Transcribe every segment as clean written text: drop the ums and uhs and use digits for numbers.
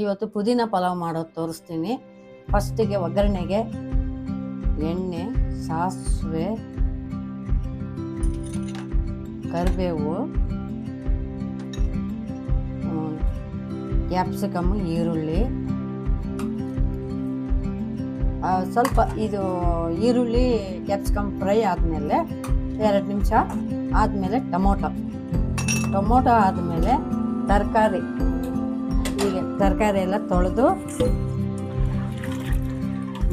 ಇವತ್ತು ಪುದೀನ ಪಲಾವ್ ಮಾಡೋದು ತೋರಿಸ್ತೀನಿ. ಫಸ್ಟಿಗೆ ಒಗ್ಗರಣೆಗೆ ಎಣ್ಣೆ, ಸಾಸಿವೆ, ಕರಿಬೇವು, ಕ್ಯಾಪ್ಸಿಕಮ್, ಈರುಳ್ಳಿ, ಸ್ವಲ್ಪ ಇದು ಈರುಳ್ಳಿ ಕ್ಯಾಪ್ಸಿಕಮ್ ಫ್ರೈ ಆದಮೇಲೆ 2 ನಿಮಿಷ ಆದಮೇಲೆ ಟೊಮೊಟೊ ಆದಮೇಲೆ ತರಕಾರಿ, ಹೀಗೆ ತರಕಾರಿ ಎಲ್ಲ ತೊಳೆದು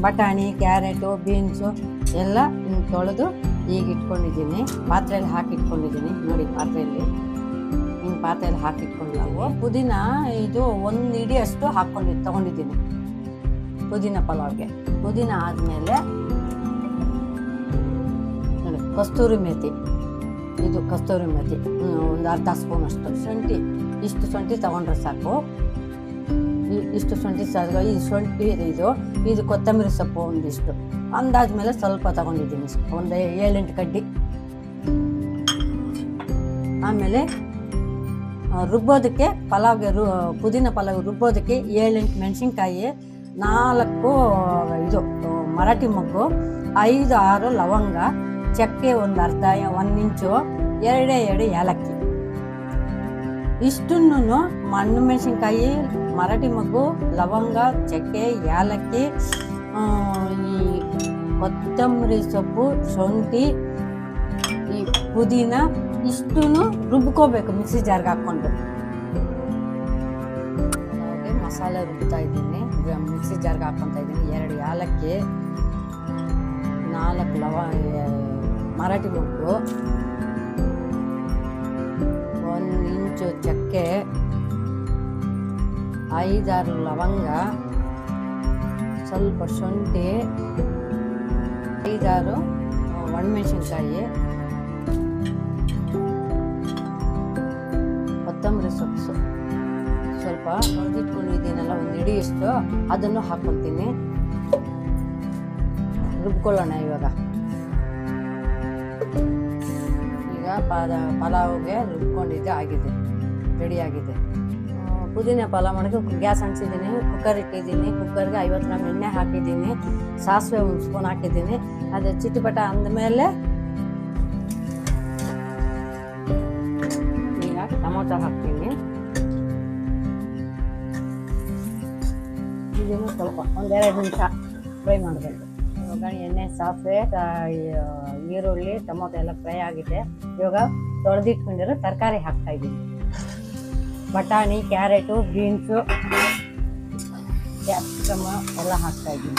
ಬಟಾಣಿ, ಕ್ಯಾರೆಟು, ಬೀನ್ಸು ಎಲ್ಲ ತೊಳೆದು ಈಗ ಇಟ್ಕೊಂಡಿದ್ದೀನಿ. ಪಾತ್ರೆಯಲ್ಲಿ ಹಾಕಿಟ್ಕೊಂಡಿದ್ದೀನಿ ನೋಡಿ. ಪಾತ್ರೆಯಲ್ಲಿ ಹಾಕಿಟ್ಕೊಂಡು ನಾವು ಪುದೀನ ಇದು 1 ಹಿಡಿಯಷ್ಟು ತೊಗೊಂಡಿದ್ದೀನಿ ಪುದೀನ ಪಲಾವ್ಗೆ. ಪುದೀನ ಆದಮೇಲೆ ನೋಡಿ ಕಸ್ತೂರಿ ಮೇಥಿ, ಇದು ಕಸ್ತೂರಿ ಮೇಥಿ ಒಂದು ಅರ್ಧ ಸ್ಪೂನ್ ಅಷ್ಟು. ಶುಂಠಿ, ಇಷ್ಟು ಶುಂಠಿ ತೊಗೊಂಡ್ರೆ ಸಾಕು. ಇಷ್ಟು ಶುಂಠಿ ಸಾಕು. ಈ ಶುಂಠಿ ಇದು ಕೊತ್ತಂಬರಿ ಸೊಪ್ಪು ಒಂದಿಷ್ಟು ಅಂದಾಜ್ಮೇಲೆ ಸ್ವಲ್ಪ ತೊಗೊಂಡಿದ್ದೀನಿ, ಒಂದು 7-8 ಕಡ್ಡಿ. ಆಮೇಲೆ ರುಬ್ಬೋದಕ್ಕೆ ಪಲಾವ್ಗೆ ಪುದೀನ ಪಲಾವ್ ರುಬ್ಬೋದಕ್ಕೆ 7-8 ಮೆಣಸಿನ್ಕಾಯಿ, 4 ಇದು ಮರಾಠಿ ಮೊಗ್ಗು, 5-6 ಲವಂಗ, ಚಕ್ಕೆ ಒಂದು ಅರ್ಧ 1 ಇಂಚು, 2 ಏಲಕ್ಕಿ. ಇಷ್ಟನ್ನು ಮಣ್ಣು ಮೆಣಸಿನ್ಕಾಯಿ, ಮರಾಠಿ ಮೊಗ್ಗು, ಲವಂಗ, ಚಕ್ಕೆ, ಏಲಕ್ಕಿ, ಈ ಕೊತ್ತಂಬರಿ ಸೊಪ್ಪು, ಶುಂಠಿ, ಈ ಪುದೀನ ಇಷ್ಟೂ ರುಬ್ಕೋಬೇಕು ಮಿಕ್ಸಿ ಜಾರ್ಗೆ ಹಾಕ್ಕೊಂಡು. ಮಸಾಲೆ ರುಬ್ತಾ ಇದ್ದೀನಿ, ಮಿಕ್ಸಿ ಜಾರ್ಗೆ ಹಾಕ್ಕೊತಾ ಇದ್ದೀನಿ. 2 ಏಲಕ್ಕಿ, 4 ಮರಾಠಿ ಮೊಗ್ಗು, 1 ಇಂಚು ಚಕ್ಕೆ, 5-6 ಲವಂಗ, ಸ್ವಲ್ಪ ಶುಂಠಿ, 5-6 ಒಣಮೆಣಸಿನ್ಕಾಯಿ, ಕೊತ್ತಂಬರಿ ಸೊಪ್ಪು ಸ್ವಲ್ಪ ತೊಳೆದಿಟ್ಕೊಂಡಿದ್ದೀನಲ್ಲ 1 ಹಿಡಿಯಷ್ಟು, ಅದನ್ನು ಹಾಕ್ಕೊತೀನಿ. ರುಬ್ಕೊಳ್ಳೋಣ ಈಗ ಪಲಾವ್ಗೆ ರುಬ್ಕೊಂಡಿದ್ದೆ ಆಗಿದೆ, ರೆಡಿಯಾಗಿದೆ. ಪುದೀನ ಪಲಾವ್ ಮಾಡೋಕ್ಕೆ ಗ್ಯಾಸ್ ಅಂಟಿಸಿದ್ದೀನಿ, ಕುಕ್ಕರ್ ಇಟ್ಟಿದ್ದೀನಿ. ಕುಕ್ಕರ್ಗೆ 50 ಗ್ರಾಮ್ ಎಣ್ಣೆ ಹಾಕಿದ್ದೀನಿ, ಸಾಸಿವೆ 1 ಸ್ಪೂನ್ ಹಾಕಿದ್ದೀನಿ. ಅದು ಚಿಟಪಟ ಅಂದಮೇಲೆ ಈಗ ಟೊಮೊಟೊ ಹಾಕ್ತೀನಿ. ಇದನ್ನು ಸ್ವಲ್ಪ 1-2 ನಿಮಿಷ ಫ್ರೈ ಮಾಡಬೇಕು. ಎಣ್ಣೆ, ಸಾಸಿವೆ, ಈರುಳ್ಳಿ, ಟೊಮೊಟೊ ಎಲ್ಲ ಫ್ರೈ ಆಗಿದೆ. ಇವಾಗ ತೊಳೆದಿಟ್ಕೊಂಡಿರೋ ತರಕಾರಿ ಹಾಕ್ತಾಯಿದ್ದೀನಿ. ಬಟಾಣಿ, ಕ್ಯಾರೆಟು, ಬೀನ್ಸು, ಕ್ಯಾಪ್ಸಿಕಮ್ ಎಲ್ಲ ಹಾಕ್ತಾಯಿದ್ದೀನಿ.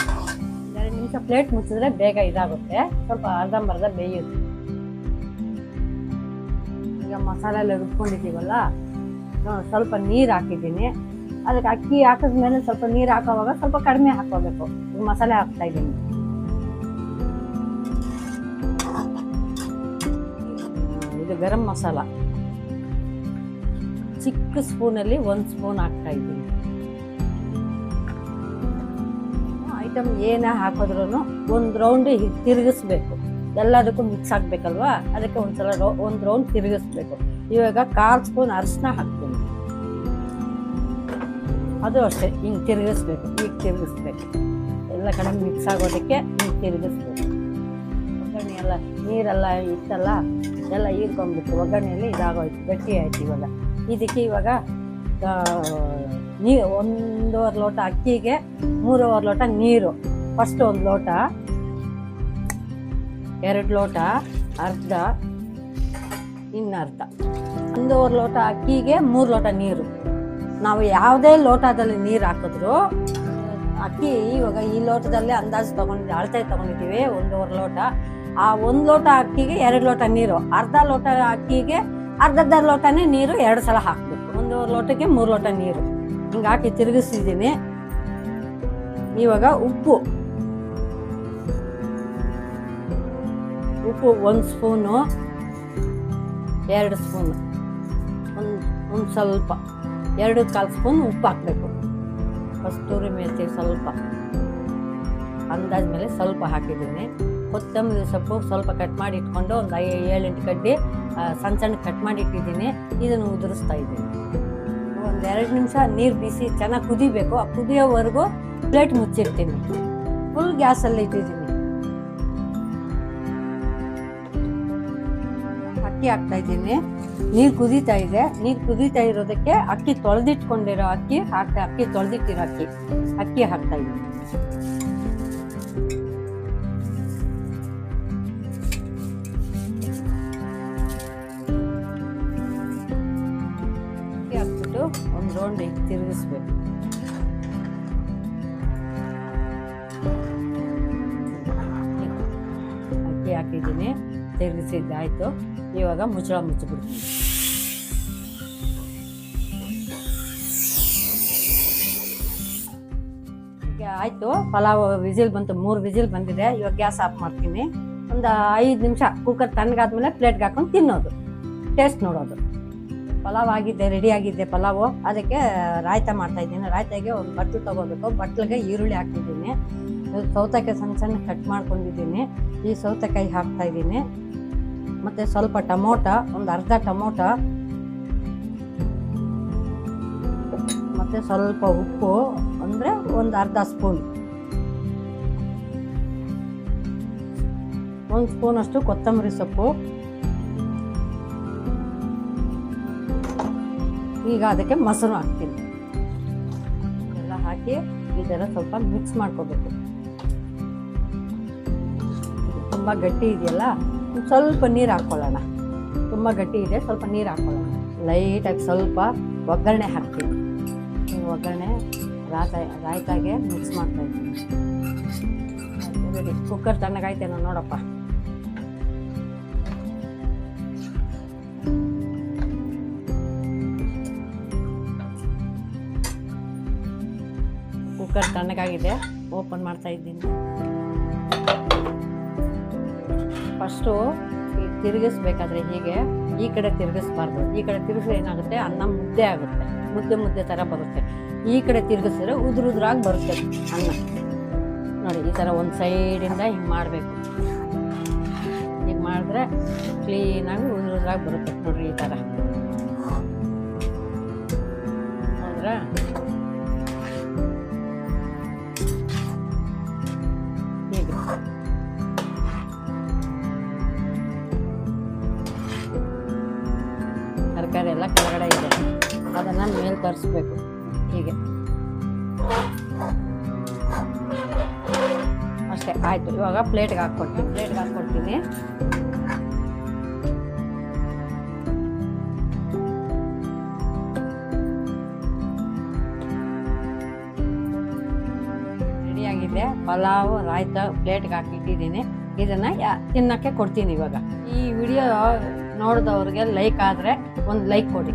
2 ನಿಮಿಷ ಪ್ಲೇಟ್ ಮುಚ್ಚಿದ್ರೆ ಬೇಗ ಇದಾಗುತ್ತೆ, ಸ್ವಲ್ಪ ಅರ್ಧಂಬರ್ಧ ಬೇಯುತ್ತೆ. ಈಗ ಮಸಾಲೆ ಎಲ್ಲ ರುಬ್ಕೊಂಡಿದ್ದೀವಲ್ಲ, ಸ್ವಲ್ಪ ನೀರು ಹಾಕಿದ್ದೀನಿ. ಅದಕ್ಕೆ ಅಕ್ಕಿ ಹಾಕಿದ್ಮೇಲೆ ಸ್ವಲ್ಪ ನೀರು ಹಾಕೋವಾಗ ಸ್ವಲ್ಪ ಕಡಿಮೆ ಹಾಕೋಬೇಕು. ಈಗ ಮಸಾಲೆ ಹಾಕ್ತಾಯಿದ್ದೀನಿ. ಇದು ಗರಂ ಮಸಾಲ ಚಿಕ್ಕ ಸ್ಪೂನಲ್ಲಿ 1 ಸ್ಪೂನ್ ಹಾಕ್ತಾ ಇದ್ದೀನಿ. ಐಟಮ್ ಏನೇ ಹಾಕಿದ್ರೂ 1 ರೌಂಡ್ ತಿರುಗಿಸ್ಬೇಕು, ಎಲ್ಲದಕ್ಕೂ ಮಿಕ್ಸ್ ಆಗಬೇಕಲ್ವಾ, ಅದಕ್ಕೆ ಒಂದು ರೌಂಡ್ ತಿರುಗಿಸ್ಬೇಕು. ಇವಾಗ 1/4 ಸ್ಪೂನ್ ಅರಿಶಿನ ಹಾಕ್ತೀನಿ. ಅದು ಅಷ್ಟೇ, ಹಿಂಗೆ ತಿರುಗಿಸ್ಬೇಕು. ಈಗ ತಿರುಗಿಸ್ಬೇಕು, ಎಲ್ಲ ಕಡೆ ಮಿಕ್ಸ್ ಆಗೋದಕ್ಕೆ ಹಿಂಗೆ ತಿರುಗಿಸ್ಬೇಕು. ಒಗ್ಗರಣೆ ಎಲ್ಲ ನೀರೆಲ್ಲ ಇತ್ತಲ್ಲ, ಎಲ್ಲ ಹೀರ್ಕೊಂಡ್ಬಿಟ್ಟು ಒಗ್ಗರಣೆಯಲ್ಲಿ ಇದಾಗೋಯ್ತು, ಗಟ್ಟಿ ಆಯ್ತು. ಇದಕ್ಕೆ ಇವಾಗ 1.5 ಲೋಟ ಅಕ್ಕಿಗೆ 3.25 ಲೋಟ ನೀರು. ಫಸ್ಟ್ 1 ಲೋಟ, 2 ಲೋಟ, ಅರ್ಧ, ಇನ್ನರ್ಧ. 1.25 ಲೋಟ ಅಕ್ಕಿಗೆ 3 ಲೋಟ ನೀರು. ನಾವು ಯಾವುದೇ ಲೋಟದಲ್ಲಿ ನೀರು ಹಾಕಿದ್ರು, ಅಕ್ಕಿ ಇವಾಗ ಈ ಲೋಟದಲ್ಲೇ ಅಂದಾಜು ಅಳತೆ ತೊಗೊಂಡಿದ್ದೀವಿ 1.25 ಲೋಟ. ಆ 1 ಲೋಟ ಅಕ್ಕಿಗೆ 2 ಲೋಟ ನೀರು, ಅರ್ಧ ಲೋಟ ಅಕ್ಕಿಗೆ ಅರ್ಧ ಲೋಟನೇ ನೀರು 2 ಸಲ ಹಾಕಬೇಕು. 1.25 ಲೋಟಕ್ಕೆ 3 ಲೋಟ ನೀರು. ಹಿಂಗೆ ಹಾಕಿ ತಿರುಗಿಸಿದ್ದೀನಿ. ಇವಾಗ ಉಪ್ಪು 1 ಸ್ಪೂನು, 2 ಸ್ಪೂನು, ಒಂದು ಸ್ವಲ್ಪ 2-1/4 ಸ್ಪೂನ್ ಉಪ್ಪು ಹಾಕಬೇಕು. ಕಸ್ತೂರಿ ಮೇಥಿ ಸ್ವಲ್ಪ ಅಂದಾಜ್ ಮೇಲೆ ಸ್ವಲ್ಪ ಹಾಕಿದ್ದೀನಿ. ಕೊತ್ತಂಬರಿ ಸೊಪ್ಪು ಸ್ವಲ್ಪ ಕಟ್ ಮಾಡಿ ಇಟ್ಕೊಂಡು ಒಂದು 7-8 ಕಡ್ಡಿ ಸಣ್ಣ ಕಟ್ ಮಾಡಿ ಇಟ್ಟಿದ್ದೀನಿ. ಇದನ್ನು ಉದುರಿಸ್ತಾ ಇದ್ದೀನಿ. ಒಂದು 2 ನಿಮಿಷ ನೀರು ಬಿಸಿ ಚೆನ್ನಾಗಿ ಕುದಿಬೇಕು. ಆ ಕುದಿಯೋವರೆಗೂ ಪ್ಲೇಟ್ ಮುಚ್ಚಿರ್ತೀನಿ. ಫುಲ್ ಗ್ಯಾಸಲ್ಲಿ ಇಟ್ಟಿದ್ದೀನಿ. ಅಕ್ಕಿ ಹಾಕ್ತಾ ಇದ್ದೀನಿ. ನೀರು ಕುದೀತಾ ಇದೆ. ನೀರು ಕುದೀತಾ ಇರೋದಕ್ಕೆ ಅಕ್ಕಿ ತೊಳೆದಿಟ್ಕೊಂಡಿರೋ ಅಕ್ಕಿ ತೊಳೆದಿಟ್ಟಿರೋ ಅಕ್ಕಿ ಹಾಕ್ತಾ ಇದ್ದೀನಿ. ಅಕ್ಕಿ ಹಾಕ್ಬಿಟ್ಟು ಒಂದು ರೌಂಡ್ ತಿರುಗಿಸ್ಬೇಕು. ಅಕ್ಕಿ ಹಾಕಿದ್ದೀನಿ, ತಿರುಗಿಸಿದ್ದಾಯ್ತು. ಇವಾಗ ಮುಚ್ಚಳ ಮುಚ್ಚಿಬಿಡ್ತೀನಿ. ಈಗ ಆಯಿತು, ಪಲಾವ್ ವಿಸಿಲ್ ಬಂತು, 3 ವಿಸಿಲ್ ಬಂದಿದೆ. ಇವಾಗ ಗ್ಯಾಸ್ ಆಫ್ ಮಾಡ್ತೀನಿ. ಒಂದು 5 ನಿಮಿಷ ಕುಕ್ಕರ್ ತಣ್ಣಗಾದ್ಮೇಲೆ ಪ್ಲೇಟ್ಗೆ ಹಾಕೊಂಡು ತಿನ್ನೋದು, ಟೇಸ್ಟ್ ನೋಡೋದು. ಪಲಾವ್ ಆಗಿದೆ, ರೆಡಿ ಆಗಿದೆ ಪಲಾವು. ಅದಕ್ಕೆ ರಾಯ್ತ ಮಾಡ್ತಾಯಿದ್ದೀನಿ. ರಾಯ್ತಾಗೆ ಒಂದು ಬಟ್ಲು ತೊಗೋಬೇಕು. ಬಟ್ಲಿಗೆ ಈರುಳ್ಳಿ ಹಾಕಿದ್ದೀನಿ, ಸೌತೆಕಾಯಿ ಸಣ್ಣ ಸಣ್ಣ ಕಟ್ ಮಾಡ್ಕೊಂಡಿದ್ದೀನಿ. ಈ ಸೌತೆಕಾಯಿ ಹಾಕ್ತಾಯಿದ್ದೀನಿ. ಮತ್ತು ಸ್ವಲ್ಪ ಟೊಮೊಟೊ, ಒಂದು ಅರ್ಧ ಟೊಮೊಟೊ, ಮತ್ತು ಸ್ವಲ್ಪ ಉಪ್ಪು ಅಂದರೆ ಒಂದು ಅರ್ಧ ಸ್ಪೂನ್, 1 ಸ್ಪೂನಷ್ಟು ಕೊತ್ತಂಬರಿ ಸೊಪ್ಪು. ಈಗ ಅದಕ್ಕೆ ಮೊಸರು ಹಾಕ್ತೀನಿ. ಎಲ್ಲ ಹಾಕಿ ಈ ಥರ ಸ್ವಲ್ಪ ಮಿಕ್ಸ್ ಮಾಡ್ಕೋಬೇಕು. ತುಂಬ ಗಟ್ಟಿ ಇದೆಯಲ್ಲ, ಸ್ವಲ್ಪ ನೀರು ಹಾಕ್ಕೊಳ್ಳೋಣ. ತುಂಬ ಗಟ್ಟಿ ಇದೆ, ಸ್ವಲ್ಪ ನೀರು ಹಾಕ್ಕೊಳ್ಳೋಣ. ಲೈಟಾಗಿ ಸ್ವಲ್ಪ ಒಗ್ಗರಣೆ ಹಾಕ್ತೀನಿ. ಒಗ್ಗರಣೆ ರಾಯ್ತಾಗೆ ಮಿಕ್ಸ್ ಮಾಡ್ತಾಯಿದ್ದೀನಿ. ರೆಡಿ. ಕುಕ್ಕರ್ ತಣ್ಣಗಾಯ್ತೇನೋ ನೋಡಪ್ಪ. ಕುಕ್ಕರ್ ತಣ್ಣಗಾಗಿದೆ, ಓಪನ್ ಮಾಡ್ತಾ ಇದ್ದೀನಿ. ಫಸ್ಟು ತಿರುಗಿಸ್ಬೇಕಾದ್ರೆ ಹೀಗೆ ಈ ಕಡೆ ತಿರುಗಿಸ್ಬಾರ್ದು. ಈ ಕಡೆ ತಿರುಗಿಸಿದ್ರೆ ಏನಾಗುತ್ತೆ, ಅನ್ನ ಮುದ್ದೆ ಆಗುತ್ತೆ, ಮುದ್ದೆ ಥರ ಬರುತ್ತೆ. ಈ ಕಡೆ ತಿರುಗಿಸಿದ್ರೆ ಉದುರಾಗಿ ಬರುತ್ತೆ ಅನ್ನ. ನೋಡಿ, ಈ ಥರ ಒಂದು ಸೈಡಿಂದ ಹಿಂಗೆ ಮಾಡಬೇಕು. ಹೀಗೆ ಮಾಡಿದ್ರೆ ಕ್ಲೀನಾಗಿ ಉದುರಾಗಿ ಬರುತ್ತೆ. ನೋಡಿರಿ, ಈ ಥರ ನೋಡ್ರೆ ಹೀಗೆ. ತರಕಾರಿ ಎಲ್ಲ ಕೆಳಗಡೆ ಇದೆ, ಅದನ್ನು ಮೇಲೆ ತರಿಸ್ಬೇಕು. ಹೀಗೆ ಅಷ್ಟೇ, ಆಯಿತು. ಇವಾಗ ಪ್ಲೇಟ್ಗೆ ಹಾಕ್ಕೊಡ್ತೀನಿ. ರೆಡಿಯಾಗಿದೆ ಪಲಾವ್ ರಾಯ್ತ. ಪ್ಲೇಟ್ಗೆ ಹಾಕಿಟ್ಟಿದ್ದೀನಿ. ಇದನ್ನು ತಿನ್ನೋಕ್ಕೆ ಕೊಡ್ತೀನಿ. ಇವಾಗ ಈ ವಿಡಿಯೋ ನೋಡಿದವ್ರಿಗೆ ಲೈಕ್ ಆದರೆ ಒಂದು ಲೈಕ್ ಕೊಡಿ.